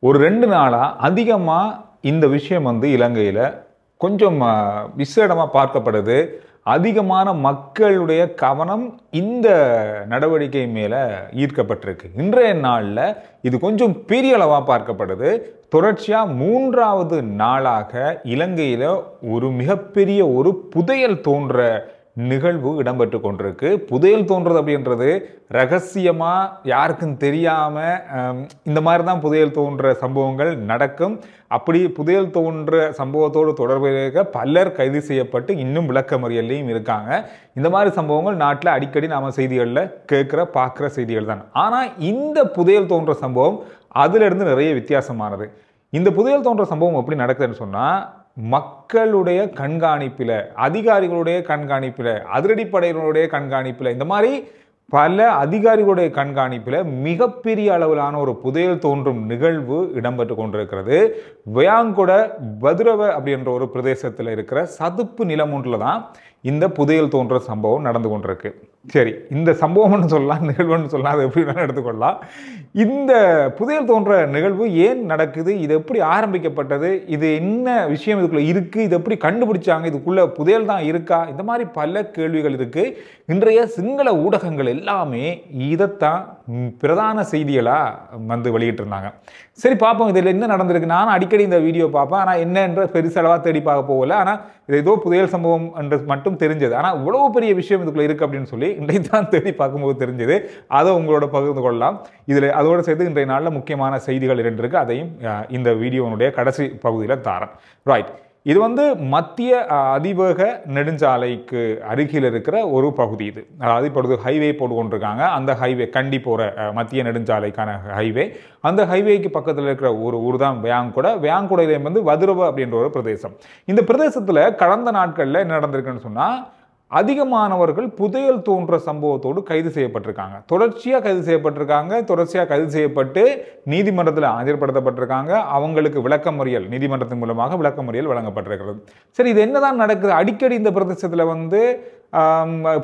ஒரு 2 நாளா அதிகமா இந்த விஷயம் வந்து இலங்கையில கொஞ்சம் விசேடமா பார்க்கப்படுது. அதிகமான மக்களுடைய கவனம் இந்த நடவடிக்கை மேல ஈர்க்கப்பட்டிருக்கு. இன்றைய நாள்ல இது கொஞ்சம் பெரிய அளவா பார்க்கப்படுது. தொடர்ச்சியா 3வது நாளாக இலங்கையில ஒரு மிகப்பெரிய ஒரு புதையல் தோன்ற நிகழ்வு இடம்பெற்று கொண்டிருக்கு. புதையல் தோன்றது அப்படின்றது ரகசியமா யாருக்கும் தெரியாம இந்த மாதிரி தான் புதையல் தோன்ற சம்பவங்கள் நடக்கும். அப்படி புதையல் தோன்ற சம்பவத்தோடு தொடர்புடைய பலர் கைது செய்யப்பட்டு இன்னும் விளக்கமறியலையும் இருக்காங்க. இந்த மாதிரி சம்பவங்கள் நாட்டில் அடிக்கடி நாம செய்திகளில் பார்க்குற செய்திகள் தான். ஆனால் இந்த புதையல் தோன்ற சம்பவம் அதுல இருந்து நிறைய வித்தியாசமானது. இந்த புதையல் தோன்ற சம்பவம் எப்படி நடக்குதுன்னு சொன்னா, மக்களுடைய கண்காணிப்பில், அதிகாரிகளுடைய கண்காணிப்பில், அதிரடிப்படையினருடைய கண்காணிப்பில், இந்த மாதிரி பல அதிகாரிகளுடைய கண்காணிப்பில் மிகப்பெரிய அளவிலான ஒரு புதையல் தோன்றும் நிகழ்வு இடம்பெற்று கொண்டிருக்கிறது. வயாங்கொட பதுரவ அப்படின்ற ஒரு பிரதேசத்தில் இருக்கிற சதுப்பு நிலம் ஒன்றில் தான் இந்த புதையல் தோன்ற சம்பவம் நடந்து கொண்டிருக்கு. சரி, இந்த சம்பவம்னு சொல்லலாம், நிகழ்வுன்னு சொல்லலாம், அது எப்படி வேணாலும் எடுத்துக்கொள்ளலாம். இந்த புதையல் தோன்ற நிகழ்வு ஏன் நடக்குது, இது எப்படி ஆரம்பிக்கப்பட்டது, இது என்ன விஷயம் இதுக்குள்ள இருக்கு, இது எப்படி கண்டுபிடிச்சாங்க, இதுக்குள்ள புதையல் தான் இருக்கா, இந்த மாதிரி பல கேள்விகள் இருக்கு. இன்றைய சிங்கள ஊடகங்கள் எல்லாமே இதைத்தான் பிரதான செய்திகளா வந்து வெளியிட்டிருந்தாங்க. சரி, பார்ப்போம் இதில் என்ன நடந்திருக்கு. நான் அடிக்கடி இந்த வீடியோ பார்ப்பேன், ஆனால் என்னன்ற பெருசளவாக தேடி பார்க்க போகல. ஆனால் இது ஏதோ புதையல் சம்பவம் என்று மட்டும் தெரிஞ்சது. ஆனால் இவ்வளவு பெரிய விஷயம் இதுக்குள்ள இருக்கு அப்படின்னு சொல்லி இன்றைக்கு தான் தேடி பார்க்கும்போது தெரிஞ்சது. அதை உங்களோட பகிர்ந்து கொள்ளலாம். இதில் அதோடு சேர்த்து இன்றைய நாளில் முக்கியமான செய்திகள் 2 இருக்கு. அதையும் இந்த வீடியோனுடைய கடைசி பகுதியில் தாரேன். ரைட், இது வந்து மத்திய அதிவேக நெடுஞ்சாலைக்கு அருகில் இருக்கிற ஒரு பகுதி. இது அதாவது இப்பொழுது ஹைவே போட்டு கொண்டிருக்காங்க. அந்த ஹைவே கண்டி போகிற மத்திய நெடுஞ்சாலைக்கான ஹைவே. அந்த ஹைவேக்கு பக்கத்தில் இருக்கிற ஒரு ஊர் தான் வயாங்கொட. வயாங்கொடையிலேயும் வந்து வதுரவ அப்படின்ற ஒரு பிரதேசம். இந்த பிரதேசத்தில் கடந்த நாட்களில் என்ன நடந்திருக்குன்னு சொன்னால், அதிகமானவர்கள் புதையல் தோன்ற சம்பவத்தோடு கைது செய்யப்பட்டிருக்காங்க. தொடர்ச்சியாக கைது செய்யப்பட்டு நீதிமன்றத்தில் ஆஜர்படுத்தப்பட்டிருக்காங்க. அவங்களுக்கு விளக்கமறியல், நீதிமன்றத்தின் மூலமாக விளக்கமறியல் வழங்கப்பட்டிருக்கிறது. சரி, இது என்னதான் நடக்குது? அடிக்கடி இந்த பிரதேசத்தில் வந்து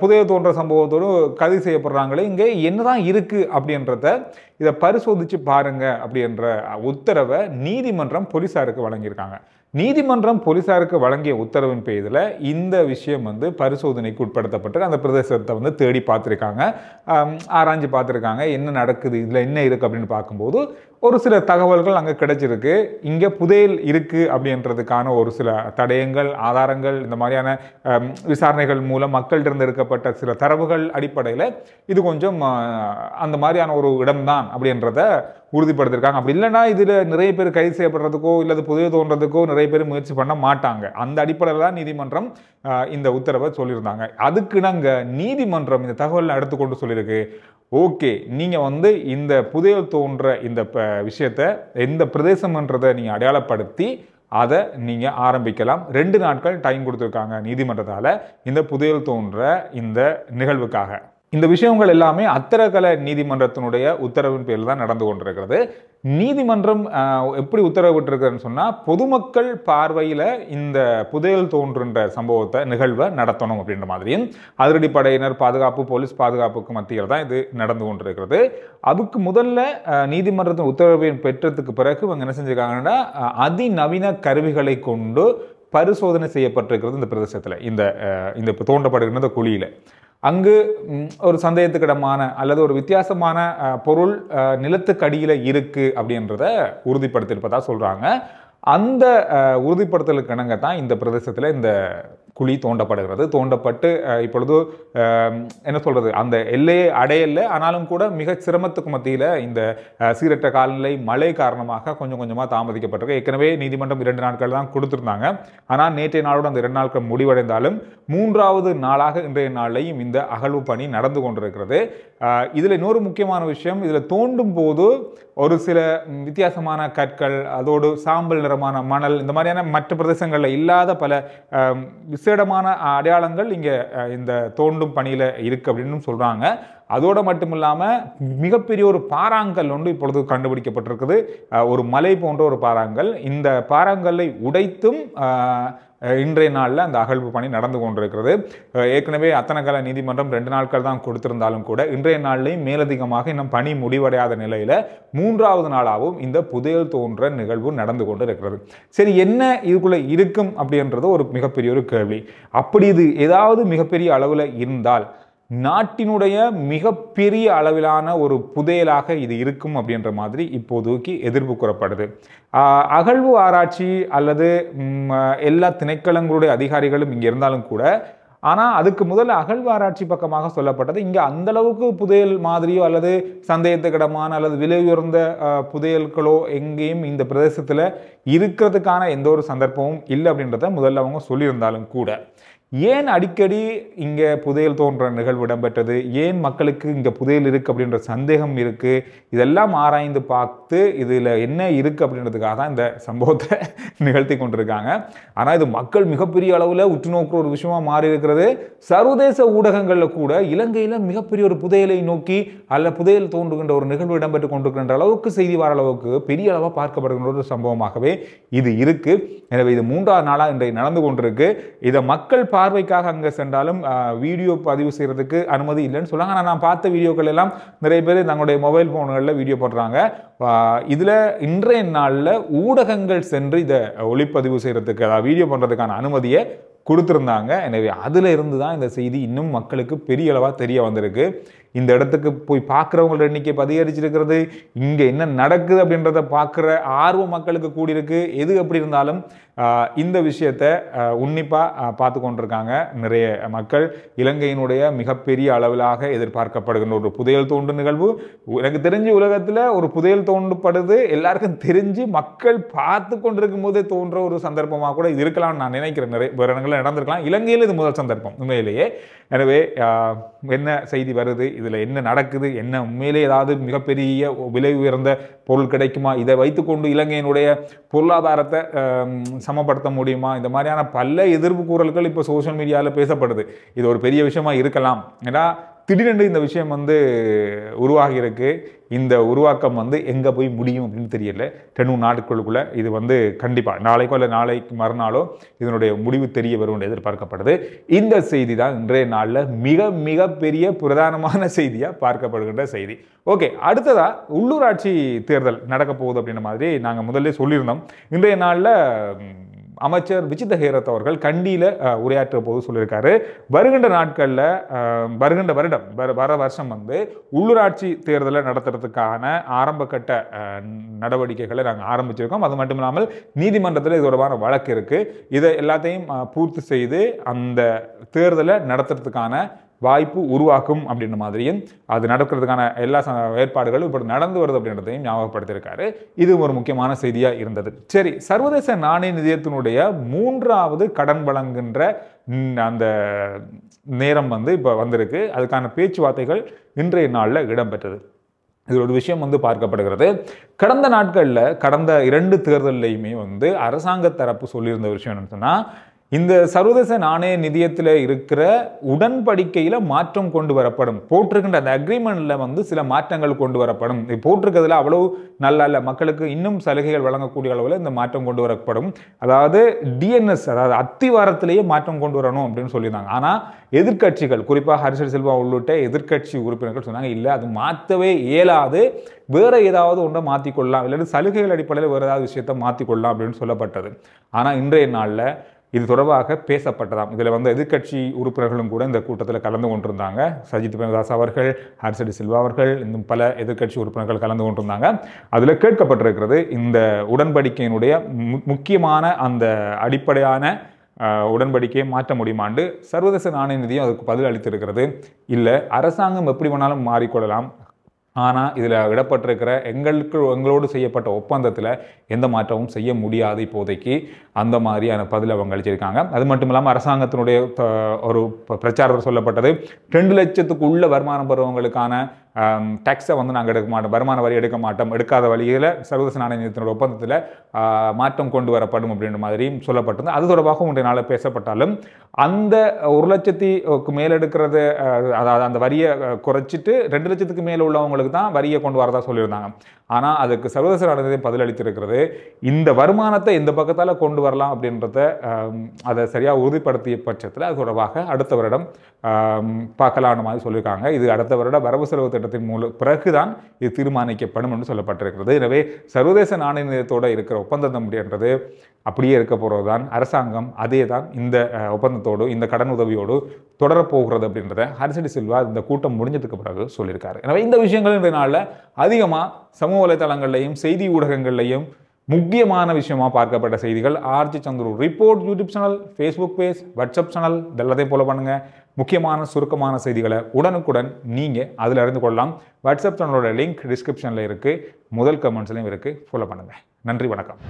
புதையல் தோன்ற சம்பவத்தோடு கைது செய்யப்படுறாங்களே, இங்கே என்னதான் இருக்கு அப்படின்றத இதை பரிசோதிச்சு பாருங்க அப்படின்ற உத்தரவை நீதிமன்றம் போலீசாருக்கு வழங்கியிருக்காங்க. நீதிமன்றம் போலீசாருக்கு வழங்கிய உத்தரவின் பேரில் இந்த விஷயம் வந்து பரிசோதனைக்கு உட்படுத்தப்பட்டு அந்த பிரதேசத்தை வந்து தேடி பார்த்துருக்காங்க, ஆராய்ஞ்சு பார்த்துருக்காங்க. என்ன நடக்குது, இதில் என்ன இருக்குது அப்படின்னு பார்க்கும்போது ஒரு சில தகவல்கள் அங்கே கிடைச்சிருக்கு. இங்கே புதையல் இருக்குது அப்படின்றதுக்கான ஒரு சில தடயங்கள், ஆதாரங்கள், இந்த மாதிரியான விசாரணைகள் மூலம் மக்கள்கிட்ட எடுக்கப்பட்ட சில தரவுகள் அடிப்படையில் இது கொஞ்சம் அந்த மாதிரியான ஒரு இடம்தான் அப்படின்றத உறுதிப்படுத்திருக்காங்க. அப்படி இல்லைன்னா இதில் நிறைய பேர் கைது செய்யப்படுறதுக்கோ இல்லை புதையல் தோன்றதுக்கோ நிறைய பேர் முயற்சி பண்ண மாட்டாங்க. அந்த அடிப்படையில் தான் நீதிமன்றம் இந்த உத்தரவை சொல்லியிருந்தாங்க. அதுக்குனாங்க நீதிமன்றம் இந்த தகவலை எடுத்துக்கொண்டு சொல்லியிருக்கு, ஓகே, நீங்கள் வந்து இந்த புதையல் தோன்ற இந்த விஷயத்தை எந்த பிரதேசம்ன்றதை நீங்கள் அடையாளப்படுத்தி அதை நீங்கள் ஆரம்பிக்கலாம். 2 நாட்கள் டைம் கொடுத்துருக்காங்க நீதிமன்றத்தால் இந்த புதையல் தோன்ற இந்த நிகழ்வுக்காக. இந்த விஷயங்கள் எல்லாமே அத்தரகல நீதிமன்றத்தினுடைய உத்தரவின் பேரில் தான் நடந்து கொண்டிருக்கிறது. நீதிமன்றம் எப்படி உத்தரவிட்டிருக்குன்னு சொன்னால், பொதுமக்கள் பார்வையில் இந்த புதையல் தோன்றுன்ற சம்பவத்தை நிகழ்வை நடத்தணும் அப்படின்ற மாதிரியும், அதிரடிப்படையினர் பாதுகாப்பு, போலீஸ் பாதுகாப்புக்கு மத்தியில் தான் இது நடந்து கொண்டிருக்கிறது. அதுக்கு முதல்ல நீதிமன்றத்தின் உத்தரவை பெற்றதுக்கு பிறகு இவங்க என்ன செஞ்சிருக்காங்கன்னா, அதிநவீன கருவிகளை கொண்டு பரிசோதனை செய்யப்பட்டிருக்கிறது இந்த பிரதேசத்தில், இந்த தோண்டப்படுகிற இந்த குழியில். அங்கு ஒரு சந்தேகத்துக்கிடமான அல்லது ஒரு வித்தியாசமான பொருள் நிலத்துக்கடியில் இருக்கு அப்படின்றத உறுதிப்படுத்தியிருப்பதா சொல்றாங்க. அந்த உறுதிப்படுத்தலுக்கு இணங்க தான் இந்த பிரதேசத்தில் இந்த குழி தோண்டப்படுகிறது. தோண்டப்பட்டு இப்பொழுது என்ன சொல்றது, அந்த எல்லையை அடையல, ஆனாலும் கூட மிக சிரமத்துக்கு மத்தியில் இந்த சீரற்ற காலநிலை, மழை காரணமாக கொஞ்சம் கொஞ்சமாக தாமதிக்கப்பட்டிருக்கு. ஏற்கனவே நீதிமன்றம் 2 நாட்கள் தான் கொடுத்துருந்தாங்க. ஆனால் நேற்றைய நாளோடு அந்த 2 நாட்கள் முடிவடைந்தாலும் 3வது நாளாக இன்றைய நாளையும் இந்த அகழ்வு பணி நடந்து கொண்டிருக்கிறது. இதில் இன்னொரு முக்கியமான விஷயம், இதில் தோண்டும் போது ஒரு சில வித்தியாசமான கற்கள், அதோடு சாம்பல் நிறமான மணல், இந்த மாதிரியான மற்ற பிரதேசங்களில் இல்லாத பல விசேடமான அடையாளங்கள் இங்கே இந்த தோண்டும் பணியில் இருக்குது அப்படின்னு சொல்கிறாங்க. அதோடு மட்டும் இல்லாமல் மிகப்பெரிய ஒரு பாறாங்கல் ஒன்று இப்பொழுது கண்டுபிடிக்கப்பட்டிருக்குது. ஒரு மலை போன்ற ஒரு பாறாங்கல். இந்த பாறாங்கல்லை உடைத்தும் இன்றைய நாளில் அந்த அகழ்வு பணி நடந்து கொண்டிருக்கிறது. ஏற்கனவே அத்தனகல நீதிமன்றம் 2 நாட்கள் தான் கொடுத்திருந்தாலும் கூட இன்றைய நாளிலையும் மேலதிகமாக இன்னும் பணி முடிவடையாத நிலையில் 3வது நாளாகவும் இந்த புதையல் தோன்ற நிகழ்வு நடந்து கொண்டு இருக்கிறது. சரி, என்ன இதுக்குள்ள இருக்கும் அப்படின்றது ஒரு மிகப்பெரிய ஒரு கேள்வி. அப்படி இது ஏதாவது மிகப்பெரிய அளவில் இருந்தால் நாட்டினுடைய மிகப்பெரிய அளவிலான ஒரு புதையலாக இது இருக்கும் அப்படின்ற மாதிரி இப்போதைக்கு எதிர்ப்பு கூறப்படுது. அகழ்வு ஆராய்ச்சி அல்லது எல்லா திணைக்களங்களுடைய அதிகாரிகளும் இங்கே இருந்தாலும் கூட, ஆனால் அதுக்கு முதல்ல அகழ்வு ஆராய்ச்சி பக்கமாக சொல்லப்பட்டது இங்கே அந்தளவுக்கு புதையல் மாதிரியோ அல்லது சந்தேகத்துக்கிடமான அல்லது விலை உயர்ந்த புதையல்களோ எங்கேயும் இந்த பிரதேசத்தில் இருக்கிறதுக்கான எந்த ஒரு சந்தர்ப்பமும் இல்லை அப்படின்றத முதல்ல அவங்க சொல்லியிருந்தாலும் கூட, ஏன் அடிக்கடி இங்கே புதையல் தோன்ற நிகழ்வு இடம்பெற்றது, ஏன் மக்களுக்கு இங்கே புதையல் இருக்குது அப்படின்ற சந்தேகம் இருக்குது, இதெல்லாம் ஆராய்ந்து பார்த்து இதில் என்ன இருக்குது அப்படின்றதுக்காக தான் இந்த சம்பவத்தை நிகழ்த்தி கொண்டிருக்காங்க. ஆனால் இது மக்கள் மிகப்பெரிய அளவில் உற்று நோக்குற ஒரு விஷயமாக மாறி இருக்கிறது. சர்வதேச ஊடகங்களில் கூட இலங்கையில் மிகப்பெரிய ஒரு புதையலை நோக்கி அல்ல புதையல் தோன்றுகின்ற ஒரு நிகழ்வு இடம்பெற்று கொண்டிருக்கின்ற அளவுக்கு செய்தி வர அளவுக்கு பெரிய அளவாக பார்க்கப்படுகின்ற ஒரு சம்பவமாகவே இது இருக்குது. எனவே இது 3வது நாளாக இன்றைக்கு நடந்து கொண்டிருக்கு. இதை மக்கள் பார்வைக்காக அங்கே சென்றாலும் வீடியோ பதிவு செய்யறதுக்கு அனுமதி இல்லைன்னு சொல்லுவாங்க. ஆனால் நான் பார்த்த வீடியோக்கள் எல்லாம் நிறைய பேர் தங்களுடைய மொபைல் ஃபோன்களில் வீடியோ போடுறாங்க. இதில் இன்றைய நாளில் ஊடகங்கள் சென்று இதை ஒளிப்பதிவு செய்யறதுக்கு, அதாவது வீடியோ பண்ணுறதுக்கான அனுமதியை கொடுத்துருந்தாங்க. எனவே அதில் இருந்து தான் இந்த செய்தி இன்னும் மக்களுக்கு பெரிய அளவாக தெரிய வந்திருக்கு. இந்த இடத்துக்கு போய் பார்க்குறவங்களோட எண்ணிக்கை அதிகரிச்சிருக்கிறது. இங்கே என்ன நடக்குது அப்படின்றத பார்க்குற ஆர்வம் மக்களுக்கு கூடியிருக்கு. எது எப்படி இருந்தாலும் இந்த விஷயத்தை உன்னிப்பாக பார்த்து கொண்டிருக்காங்க நிறைய மக்கள். இலங்கையினுடைய மிகப்பெரிய அளவிலாக எதிர்பார்க்கப்படுகின்ற ஒரு புதையல் தோண்டு நிகழ்வு. எனக்கு தெரிஞ்சு உலகத்தில் ஒரு புதையல் தோண்டப்படுது எல்லாருக்கும் தெரிஞ்சு மக்கள் பார்த்து கொண்டிருக்கும் போதே தோன்ற ஒரு சந்தர்ப்பமாக கூட இது இருக்கலாம்னு நான் நினைக்கிறேன். நிறைய வேறு இடங்களில் நடந்திருக்கலாம். இலங்கையில் இது முதல் சந்தர்ப்பம் உண்மையிலேயே. எனவே என்ன செய்தி வருது, இதில் என்ன நடக்குது, என்ன உண்மையிலே ஏதாவது மிகப்பெரிய விலை உயர்ந்த பொருள் கிடைக்குமா, இதை வைத்துக்கொண்டு இலங்கையினுடைய பொருளாதாரத்தை சமப்படுத்த முடியுமா, இந்த மாதிரியான பல எதிர்ப்பு கூறல்கள் இப்போ சோஷியல் மீடியாவில் பேசப்படுது. இது ஒரு பெரிய விஷயமா இருக்கலாம். ஏன்னா திடீரென்று இந்த விஷயம் உருவாகி இருக்கு. இந்த உருவாக்கம் எங்கே போய் முடியும் அப்படின்னு தெரியல. 2 நாட்களுக்குள்ள இது கண்டிப்பாக நாளைக்கோ இல்லை நாளைக்கு மறுநாளோ இதனுடைய முடிவு தெரிய வரும் என்று எதிர்பார்க்கப்படுது. இந்த செய்தி தான் இன்றைய நாளில் மிக மிக பெரிய பிரதானமான செய்தியாக பார்க்கப்படுகின்ற செய்தி. ஓகே, அடுத்ததா உள்ளூராட்சி தேர்தல் நடக்க போகுது அப்படின்ற மாதிரி நாங்கள் முதல்ல சொல்லியிருந்தோம். இன்றைய நாளில் அமைச்சர் விஜித ஹேரத் அவர்கள் கண்டியில் உரையாற்ற போது சொல்லியிருக்காரு, வருகின்ற நாட்களில் வருகின்ற வருடம் வர வருஷம் உள்ளூராட்சி தேர்தலை நடத்துறதுக்கான ஆரம்ப கட்ட நடவடிக்கைகளை நாங்கள் ஆரம்பிச்சிருக்கோம். அது மட்டும் இல்லாமல் நீதிமன்றத்தில் இது தொடர்பான வழக்கு இருக்குது. இதை எல்லாத்தையும் பூர்த்தி செய்து அந்த தேர்தலை நடத்துறதுக்கான வாய்ப்பு உருவாக்கும் அப்படின்ற மாதிரியும் அது நடக்கிறதுக்கான எல்லா ஏற்பாடுகளும் இப்போ நடந்து வருது அப்படின்றதையும் ஞாபகப்படுத்தியிருக்காரு. இது ஒரு முக்கியமான செய்தியாக இருந்தது. சரி, சர்வதேச நாணய நிதியத்தினுடைய 3வது கடன் வழங்குகின்ற அந்த நேரம் இப்போ வந்திருக்கு. அதுக்கான பேச்சுவார்த்தைகள் இன்றைய நாளில் இடம்பெற்றது. இது ஒரு விஷயம் பார்க்கப்படுகிறது. கடந்த நாட்களில் கடந்த 2 தேர்தலையுமே அரசாங்க தரப்பு சொல்லியிருந்த விஷயம் என்னன்னு சொன்னால், இந்த சர்வதேச நாணய நிதியத்தில் இருக்கிற உடன்படிக்கையில் மாற்றம் கொண்டு வரப்படும், போட்டிருக்கின்ற அந்த அக்ரிமெண்ட்டில் சில மாற்றங்கள் கொண்டு வரப்படும். போட்டிருக்கிறதுல அவ்வளவு நல்லா இல்லை, மக்களுக்கு இன்னும் சலுகைகள் வழங்கக்கூடிய அளவில் இந்த மாற்றம் கொண்டு வரப்படும். அதாவது டிஎன்எஸ், அதாவது அத்திவாரத்திலேயே மாற்றம் கொண்டு வரணும் அப்படின்னு சொல்லியிருந்தாங்க. ஆனால் எதிர்கட்சிகள், குறிப்பாக ஹர்ஷல் சில்வா உள்ளிட்ட எதிர்கட்சி உறுப்பினர்கள் சொன்னாங்க, இல்லை அது மாற்றவே இயலாது, வேற ஏதாவது ஒன்றை மாற்றிக்கொள்ளலாம், இல்லாட்டி சலுகைகள் அடிப்படையில் வேறு ஏதாவது விஷயத்தை மாற்றிக்கொள்ளலாம் அப்படின்னு சொல்லப்பட்டது. ஆனால் இன்றைய நாளில் இது தொடர்பாக பேசப்பட்டதாம். இதில் எதிர்கட்சி உறுப்பினர்களும் கூட இந்த கூட்டத்தில் கலந்து கொண்டிருந்தாங்க. சஜித் பிரேமதாஸ் அவர்கள், ஹர்ஷடி சில்வா அவர்கள், இன்னும் பல எதிர்கட்சி உறுப்பினர்கள் கலந்து கொண்டிருந்தாங்க. அதில் கேட்கப்பட்டிருக்கிறது, இந்த உடன்படிக்கையினுடைய முக்கியமான அந்த அடிப்படையான உடன்படிக்கையை மாற்ற முடியுமாண்டு. சர்வதேச நாணய நிதியம் அதுக்கு பதில் அளித்திருக்கிறது, இல்லை அரசாங்கம் எப்படி வேணாலும் மாறிக்கொள்ளலாம், ஆனால் இதில் விடப்பட்டிருக்கிற எங்களோடு செய்யப்பட்ட ஒப்பந்தத்தில் எந்த மாற்றமும் செய்ய முடியாது இப்போதைக்கு, அந்த மாதிரியான பதில் அவங்க அளிச்சிருக்காங்க. அது மட்டும் இல்லாமல் அரசாங்கத்தினுடைய ஒரு பிரச்சாரத்தில் சொல்லப்பட்டது, 2 லட்சத்துக்கு உள்ள வருமானம் பெறுவங்களுக்கான டேக்ஸை வந்து நாங்கள் எடுக்க மாட்டோம், வருமான வரி எடுக்க மாட்டோம், எடுக்காத வழியில் சர்வதேச நாணய நிதியத்தினோட ஒப்பந்தத்தில் மாற்றம் கொண்டு வரப்படும் அப்படின்ற மாதிரியும் சொல்லப்பட்டிருந்தது. அது தொடர்பாக இன்றைய நாளில் பேசப்பட்டாலும் அந்த 1,00,000க்கு மேலே எடுக்கிறது, அதாவது அந்த வரியை குறைச்சிட்டு 2,00,000க்கு மேலே உள்ளவங்களுக்கு தான் வரியை கொண்டு வரதா சொல்லியிருந்தாங்க. ஆனால் அதுக்கு சர்வதேச நாணய நிதியம் பதிலளித்திருக்கிறது, இந்த வருமானத்தை எந்த பக்கத்தால் கொண்டு வரலாம் அப்படின்றத அதை சரியாக உறுதிப்படுத்திய பட்சத்தில் அது தொடர்பாக அடுத்த வருடம் பார்க்கலான மாதிரி சொல்லியிருக்காங்க. இது அடுத்த வருட வரவு செலவு திட்டத்தின் பிறகுதான் இது தீர்மானிக்கப்படும் என்று சொல்லப்பட்டிருக்கிறது. எனவே சர்வதேச நாணய நிதியத்தோடு இருக்கிற ஒப்பந்தம் அப்படின்றது அப்படியே இருக்க போகிறது தான். அரசாங்கம் அதே தான் இந்த ஒப்பந்தத்தோடு இந்த கடன் உதவியோடு தொடரப்போகிறது அப்படின்றத ஹரிசடி சில்வா இந்த கூட்டம் முடிஞ்சதுக்கு பிறகு சொல்லியிருக்காரு. எனவே இந்த விஷயங்கள் இன்றைய நாளில் அதிகமாக சமூக வலைதளங்கள்லையும் செய்தி ஊடகங்கள்லையும் முக்கியமான விஷயமா பார்க்கப்பட்ட செய்திகள். R G Chandru report YouTube channel, Facebook page, WhatsApp channel இதெல்லாத்தையும் ஃபாலோ பண்ணுங்க. முக்கியமான சுருக்கமான செய்திகளை உடனுக்குடன் நீங்கள் அதில் அறிந்து கொள்ளலாம். வாட்ஸ்அப் சேனலோட லிங்க் டிஸ்கிரிப்ஷனில் இருக்குது, முதல் கமெண்ட்ஸ்லையும் இருக்குது, ஃபாலோ பண்ணுங்கள். நன்றி, வணக்கம்.